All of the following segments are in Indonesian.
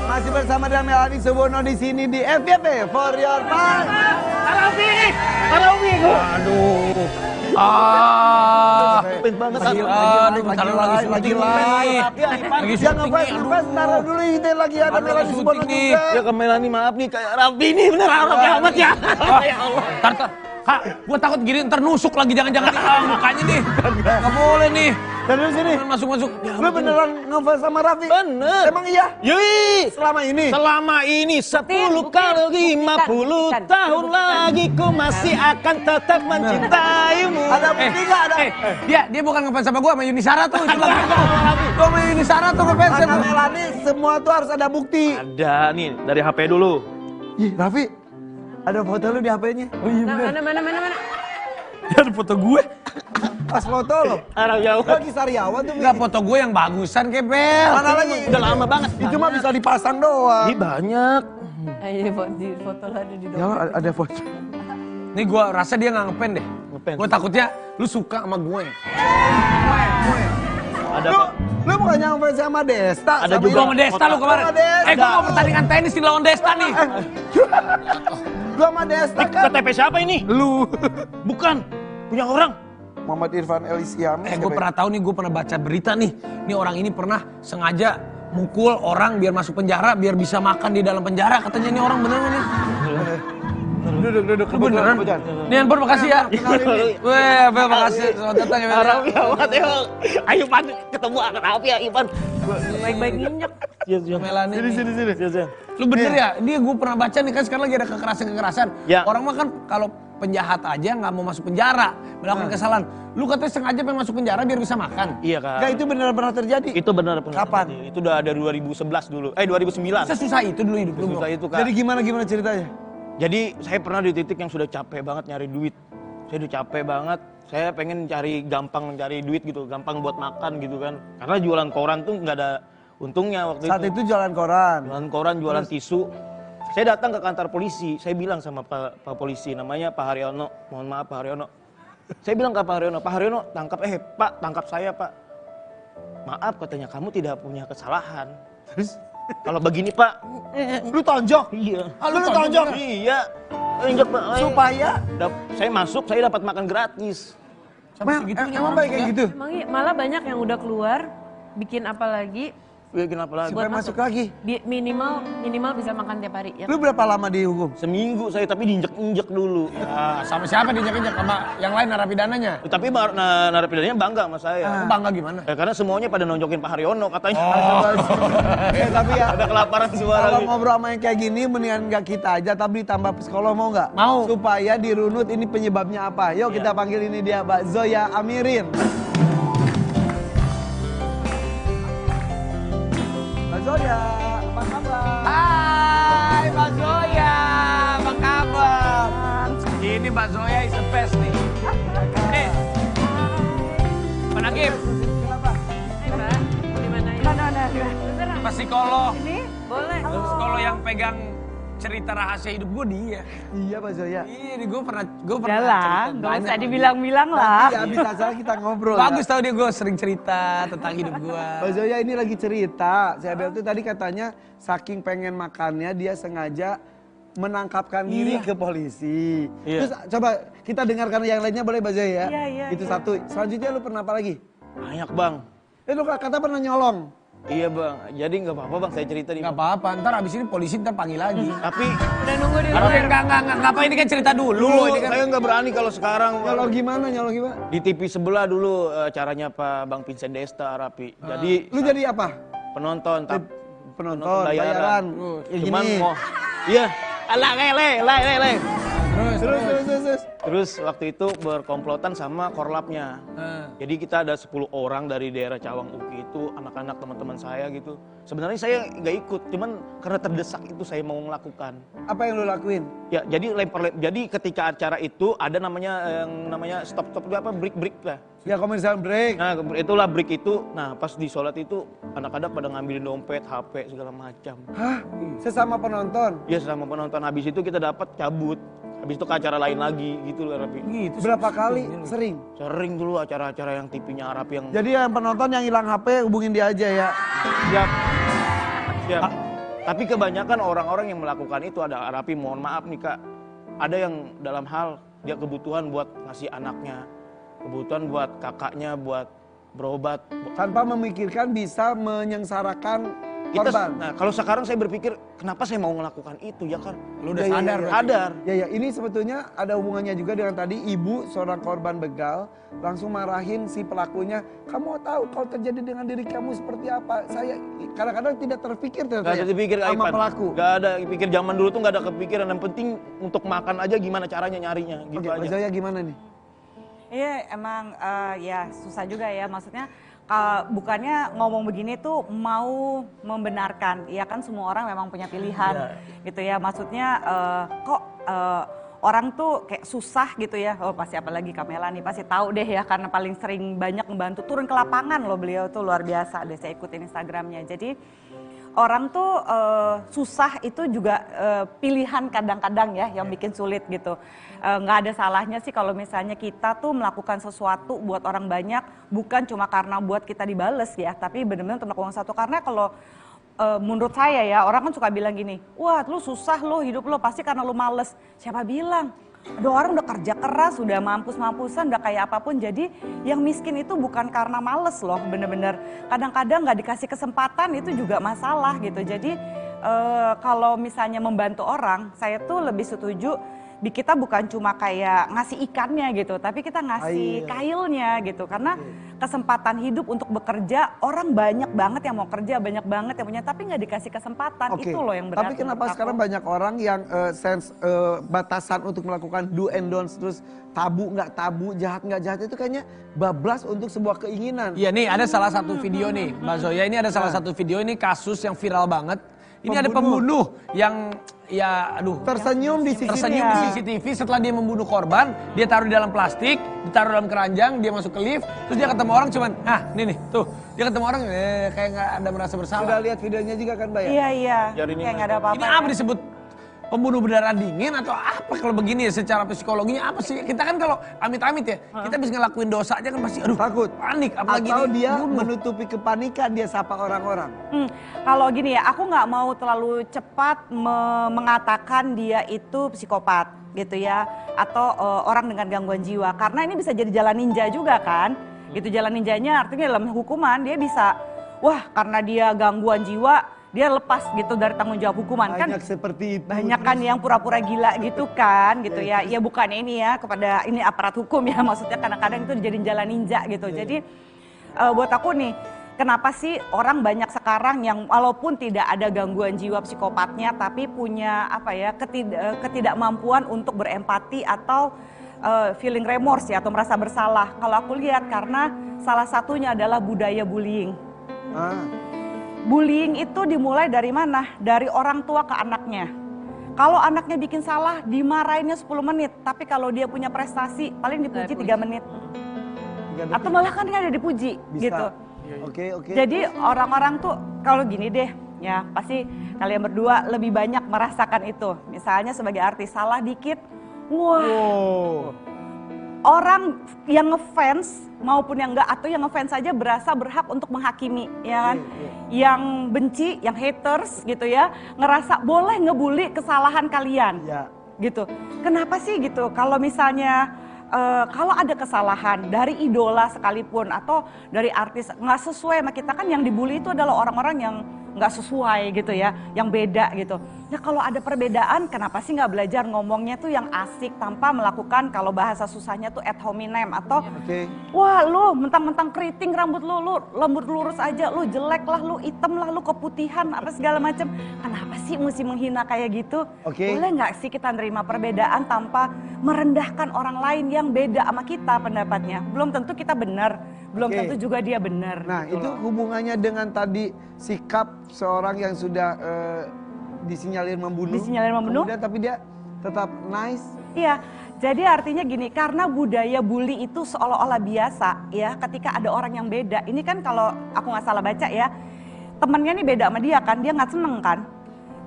Masih bersama dengan Melani Subono di sini di FYP For Your Fun. Arawi. Aduh. Pengen banget. Aduh, lagi syuting. Taruh dulu ini lagi ada Melani Subono juga. Ya ke Melani, maaf nih kayak Raffi ini bener Raffi amat ya. Ya Allah. Tar, Kak, gue takut gini ntar nusuk lagi, jangan-jangan mukanya nih. Gak boleh nih. Dari sini. Masuk. Lu beneran ngefans sama Raffi? Bener. Emang iya? Yui. Selama ini? Selama ini 10 kali 50 tahun lagi ku masih akan tetap mencintaimu. Ada bukti nggak ada? Dia bukan ngefans sama gue, sama Yuni Sara tuh. Itu lagi tuh. Gue sama Yuni Sara tuh ngefans. Kata Melani semua tuh harus ada bukti. Ada nih dari HP dulu. Ih, Raffi, ada foto lu di HP-nya? Oh iya bener. Mana? Ya ada foto gue. Pas foto lo. Arah jauh. Lagi Sariawan tuh. Enggak, foto gue yang bagusan Kebel. Mana lagi? Udah lama banget. Itu mah bisa dipasang doang. Ih banyak. Ayo di foto lah ada di Ya ada foto. Nih gue rasa dia nggak ngepen deh. Ngepen. Gue takutnya lu suka sama gue. Ada Lu, Pak. lu bukan yang fans sama Desta? Ada sama juga Gue sama Desta lu kemarin. Sama Desta. Gue mau pertandingan tenis di lawan Desta nih. Lu sama Desta kan? KTP siapa ini? Lu. Bukan. Punya orang. Muhammad Irfan Elisiam. Gue pernah tahu nih, gue pernah baca berita nih. Ini orang ini pernah sengaja mukul orang biar masuk penjara, biar bisa makan di dalam penjara. Katanya ini orang bener nih. Duduk. Lu beneran? Nih handphone makasih ya. Weh, Bel makasih. Selamat datang ya, Bel. Raffi amat ya. Ayo Pan, ketemu akan Raffi ya Ipan. baik-baik nginjek. Melani. Sini. Lu bener ya? Dia gue pernah baca nih kan sekarang lagi ada kekerasan. Ya. Orang mah kan kalau penjahat aja nggak mau masuk penjara, melakukan kesalahan. Lu katanya sengaja pengen masuk penjara biar bisa makan. Iya kan. Enggak, itu benar pernah terjadi. Itu benar. Kapan? Itu udah ada 2011 dulu. 2009. Sesusah itu dulu hidup lu. Susah itu Kak. Jadi gimana ceritanya? Jadi saya pernah di titik yang sudah capek banget nyari duit. Saya udah capek banget. Saya pengen gampang cari duit gitu, gampang buat makan gitu kan. Karena jualan koran tuh nggak ada untungnya waktu Saat itu. itu jualan koran. Jualan koran, jualan tisu. Saya datang ke kantor polisi. Saya bilang sama Pak Polisi, namanya Pak Haryono. Mohon maaf Pak Haryono. Saya bilang ke Pak Haryono, Pak tangkap saya Pak. Maaf katanya, kamu tidak punya kesalahan. Terus kalau begini Pak, Lu tonjok? iya. Lu tonjok? Iya. Injek Pak. Supaya? Saya masuk, saya dapat makan gratis. Emang baik kayak gitu? Emang iya, malah banyak yang udah keluar bikin apa lagi Ya kenapa lagi? Supaya masuk lagi. minimal bisa makan tiap hari ya. Lu berapa lama dihukum? Seminggu saya tapi diinjek-injek dulu. Ya, sama siapa diinjak-injak? Sama yang lain narapidananya? Tapi narapidanya bangga sama saya. Bangga gimana? Karena semuanya pada nonjokin Pak Haryono katanya. Tapi ya Ada kelaparan semua kalau lagi. ngobrol sama yang kayak gini mendingan nggak kita aja tapi ditambah psikolog mau nggak? Mau. Supaya dirunut ini penyebabnya apa. Yuk kita panggil ini dia Mbak Zoya Amirin. Mbak Zoya, apa kabar? Hai Mbak Zoya, apa kabar? Ini Mbak Zoya is the best nih. Nih, Pak Nagib, Kenapa? Di mana ya? Beneran? Pak psikolog. Ini boleh. Psikolog yang pegang cerita rahasia hidup gue dia. Iya Mbak Zoya. Iya, gue pernah Udah lah, cerita nggak banyak. usah dibilang-bilang lah. Nanti habis acara kita ngobrol. Bagus tau dia, gue sering cerita tentang hidup gue. Mbak Zoya ini lagi cerita. Saya bilang tuh tadi katanya saking pengen makannya dia sengaja menangkapkan diri ke polisi. Iya. Terus coba kita dengarkan yang lainnya boleh Mbak Zoya ya? Iya, Itu iya. satu. Selanjutnya lu pernah apa lagi? Banyak Bang. Lu kata pernah nyolong. Iya Bang, jadi nggak apa-apa Bang saya cerita nih. Gak apa-apa, ntar abis ini polisi ntar panggil lagi. Tapi Udah nunggu di Aduh, luar. enggak, apa ini kan cerita dulu. Ini kan saya nggak berani kalau sekarang. Nyolong gimana? Di TV sebelah dulu caranya Pak Bang Vincent Desta Rapi. Jadi Lu jadi apa? penonton, Penonton, bayaran. Ya Cuman gini. mau, iya, alah lele. Terus. Terus waktu itu berkomplotan sama korlapnya. Jadi kita ada 10 orang dari daerah Cawang Uki itu, anak-anak teman-teman saya gitu. Sebenarnya saya nggak ikut, cuman karena terdesak itu saya mau melakukan. Apa yang lu lakuin? Ya, jadi jadi ketika acara itu ada namanya stop itu apa break lah. Ya komersial break. Nah, itulah break itu. Nah, pas di sholat itu anak-anak pada ngambilin dompet, HP segala macam. Hah? Sesama penonton? Ya sama penonton, habis itu kita dapat cabut. Habis itu ke acara lain lagi gitu loh Rapi. gitu. Berapa kali? Sering? Sering dulu acara-acara yang TV-nya Arab yang Jadi yang penonton yang hilang HP hubungin dia aja ya. siap. Siap. Tapi kebanyakan orang-orang yang melakukan itu ada, tapi mohon maaf nih Kak, ada yang dalam hal dia kebutuhan buat ngasih anaknya, kebutuhan buat kakaknya, buat berobat. Tanpa memikirkan bisa menyengsarakan korban. Nah, kalau sekarang saya berpikir, kenapa saya mau melakukan itu ya kan? Lu udah Ya, ya, sadar ya, berarti. Sadar. Ya, ini sebetulnya ada hubungannya juga dengan tadi ibu seorang korban begal langsung marahin si pelakunya. Kamu tahu kalau terjadi dengan diri kamu seperti apa? Saya kadang-kadang tidak terpikir Gak ada dipikir sama Aipan. pelaku. Gak ada pikir zaman dulu tuh gak ada kepikiran. Yang penting untuk makan aja gimana caranya nyarinya gitu Oke, Mbak aja. Zoya gimana nih? Iya emang ya susah juga ya, maksudnya bukannya ngomong begini tuh mau membenarkan, ya kan semua orang memang punya pilihan gitu ya, maksudnya kok orang tuh kayak susah gitu ya, oh pasti apalagi Kamela nih pasti tahu deh ya karena paling sering banyak membantu turun ke lapangan loh, beliau tuh luar biasa deh, saya ikutin Instagramnya. Jadi orang tuh susah itu juga pilihan kadang-kadang ya yang bikin sulit gitu. Nggak ada salahnya sih kalau misalnya kita tuh melakukan sesuatu buat orang banyak bukan cuma karena buat kita dibales ya, tapi benar-benar untuk melakukan sesuatu. Karena kalau menurut saya ya, orang kan suka bilang gini, wah lu susah lu hidup lu pasti karena lu males. Siapa bilang? Ada orang udah kerja keras, udah mampus-mampusan, udah kayak apapun. Jadi yang miskin itu bukan karena males loh, bener-bener. Kadang-kadang nggak dikasih kesempatan itu juga masalah gitu. Jadi kalau misalnya membantu orang, saya tuh lebih setuju kita bukan cuma kayak ngasih ikannya gitu, tapi kita ngasih kailnya gitu. Karena kesempatan hidup untuk bekerja, orang banyak banget yang mau kerja, banyak banget yang punya, tapi nggak dikasih kesempatan. Oke. Itu loh yang berat. Tapi kenapa menurut aku. sekarang banyak orang yang sense batasan untuk melakukan do and don'ts, terus tabu nggak tabu, jahat nggak jahat itu kayaknya bablas untuk sebuah keinginan. Iya nih ada salah satu video nih Mbak Zoya, ini ada salah satu video, ini kasus yang viral banget. Ini ada pembunuh yang ya aduh Tersenyum di tersenyum di CCTV setelah dia membunuh korban, dia taruh di dalam plastik, ditaruh dalam keranjang, dia masuk ke lift, terus dia ketemu orang cuman, ini nih tuh, dia ketemu orang kayak nggak ada merasa bersalah. Sudah lihat videonya juga kan, Mbak ya? Iya, Jari ini kayak nggak ada apa-apa. Ini apa disebut pembunuh berdarah dingin atau apa kalau begini ya, secara psikologinya apa sih? Kita kan kalau amit-amit ya, kita bisa ngelakuin dosa aja kan pasti aduh Takut. panik, apalagi Atau ini dia bunuh. menutupi kepanikan, dia sapa orang-orang. Kalau gini ya, aku nggak mau terlalu cepat mengatakan dia itu psikopat gitu ya, atau orang dengan gangguan jiwa, karena ini bisa jadi jalan ninja juga kan. Gitu, jalan ninjanya artinya dalam hukuman dia bisa, wah karena dia gangguan jiwa dia lepas gitu dari tanggung jawab hukuman. Banyak Kan seperti itu. banyak kan yang pura-pura gila gitu kan gitu ya. Ya bukannya ini ya kepada ini aparat hukum ya, maksudnya kadang-kadang itu dijadiin jalan ninja gitu. Jadi buat aku nih, kenapa sih orang banyak sekarang yang walaupun tidak ada gangguan jiwa psikopatnya tapi punya apa ya ketidakmampuan untuk berempati atau feeling remorse ya, atau merasa bersalah. Kalau aku lihat karena salah satunya adalah budaya bullying. Bullying itu dimulai dari mana? Dari orang tua ke anaknya. Kalau anaknya bikin salah, dimarahinnya 10 menit. Tapi kalau dia punya prestasi, paling dipuji 3 menit. Atau malah kan dia ada dipuji Bisa. gitu. Oke. Jadi orang-orang tuh kalau gini deh, ya pasti kalian berdua lebih banyak merasakan itu. Misalnya sebagai artis, salah dikit, wah. Orang yang ngefans maupun yang enggak, atau yang ngefans saja berasa berhak untuk menghakimi, ya kan? Yang benci, yang haters gitu ya, ngerasa boleh ngebully kesalahan kalian, gitu. Kenapa sih gitu? Kalau misalnya kalau ada kesalahan dari idola sekalipun atau dari artis nggak sesuai sama kita, kan yang dibully itu adalah orang-orang yang nggak sesuai gitu ya, yang beda gitu. Ya kalau ada perbedaan, kenapa sih nggak belajar ngomongnya tuh yang asik tanpa melakukan, kalau bahasa susahnya tuh ad hominem, atau wah lu mentang-mentang keriting rambut lu lembut lurus aja, lu jelek lah, lu hitam lah, lu keputihan, apa segala macam. Kenapa sih mesti menghina kayak gitu? Boleh nggak sih kita nerima perbedaan tanpa merendahkan orang lain yang beda sama kita pendapatnya? Belum tentu kita benar, belum tentu juga dia benar. Nah gitu itu loh. hubungannya dengan tadi sikap seorang yang sudah disinyalir membunuh. Kemudian tapi dia tetap nice. Iya, jadi artinya gini, karena budaya bully itu seolah-olah biasa ya, ketika ada orang yang beda. Ini kan kalau aku nggak salah baca ya, temennya nih beda sama dia kan, dia nggak seneng kan.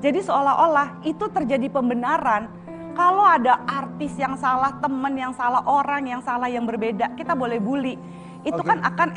Jadi seolah-olah itu terjadi pembenaran. Kalau ada artis yang salah, temen yang salah, orang yang salah yang berbeda, kita boleh bully. itu kan akan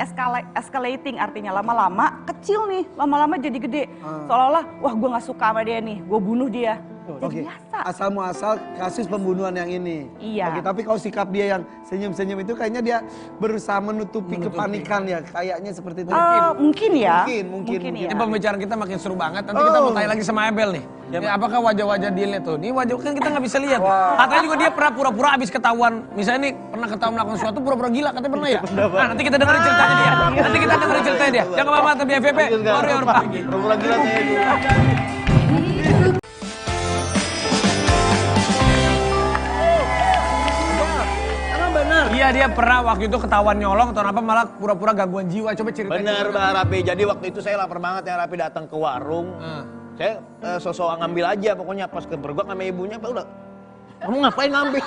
escalating, artinya lama-lama kecil nih, lama-lama jadi gede. Seolah-olah, wah gue nggak suka sama dia nih, gue bunuh dia. Jadi Oke, biasa. asal muasal kasus pembunuhan yang ini. Iya. Oke, tapi kalau sikap dia yang senyum-senyum itu kayaknya dia berusaha menutupi kepanikan ya, kayaknya seperti itu. Mungkin ya. Mungkin. ya. Ini pembicaraan kita makin seru banget. Nanti kita mau tanya lagi sama Abel nih. Ini apakah wajah-wajah dia tuh? Ini wajah kan kita nggak bisa lihat. Katanya juga dia pernah pura-pura abis ketahuan. Misalnya nih pernah ketahuan melakukan sesuatu pura-pura gila. Katanya pernah ya? Nah nanti kita dengerin ceritanya dia. Nanti kita dengerin ceritanya dia. Jangan apa-apa tapi FVP. Warrior Pagi. Pura-pura gila saya juga. Iya dia pernah waktu itu ketahuan nyolong atau apa malah pura-pura gangguan jiwa. Coba ceritain. Bener Mbak Rapi, jadi waktu itu saya lapar banget ya Rapi datang ke warung. Saya sosok ngambil aja pokoknya pas kebergok sama ibunya Pak udah. Kamu ngapain ngambil?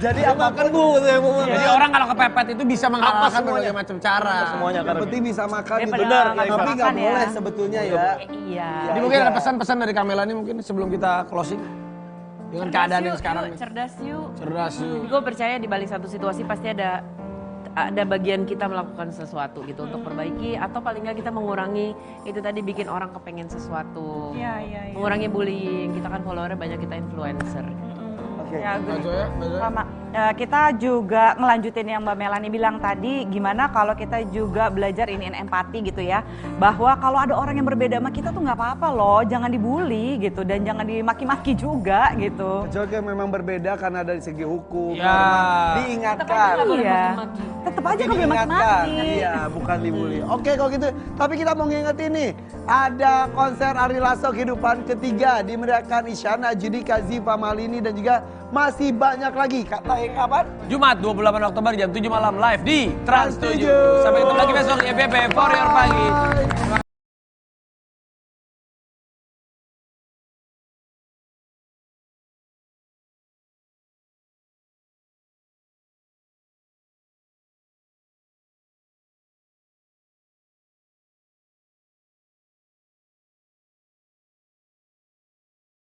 Jadi Saya makan Bu, saya mau makan. Jadi orang kalau kepepet itu bisa mengalahkan semuanya. berbagai macam cara. Semuanya Yang karena penting bisa makan Daripada gitu. nggak Tapi bisa nggak makan ya. boleh sebetulnya ya. Iya. Jadi mungkin ada pesan-pesan dari Kamela ini mungkin sebelum kita closing. Dengan keadaan yang sekarang nih. Cerdas yuk. Cerdas yuk. Gue percaya di balik satu situasi pasti ada bagian kita melakukan sesuatu gitu untuk perbaiki atau paling nggak kita mengurangi itu tadi bikin orang kepengen sesuatu. Iya. Mengurangi bullying, kita kan followernya banyak, kita influencer. Oke. Ya, Mbak Zoya, Mbak Zoya. sama. Kita juga ngelanjutin yang Mbak Melani bilang tadi, gimana kalau kita juga belajar iniin empati gitu ya. Bahwa kalau ada orang yang berbeda sama kita tuh nggak apa-apa loh, jangan dibully gitu. Dan jangan dimaki-maki juga gitu. Kecuali yang memang berbeda karena dari segi hukum. Ya. norma, diingatkan. Iya, tetap aja nggak boleh Diingatkan. maki-maki. Iya, bukan dibully. Oke kalau gitu, tapi kita mau ngingetin nih, ada konser Ari Lasso Kehidupan Ketiga dimeriahkan Isyana, Judika, Ziva, Malini dan juga masih banyak lagi. Kata kapan? Jumat 28 Oktober jam 7 malam live di Trans 7. Sampai ketemu lagi besok di FVP For Your Pagi.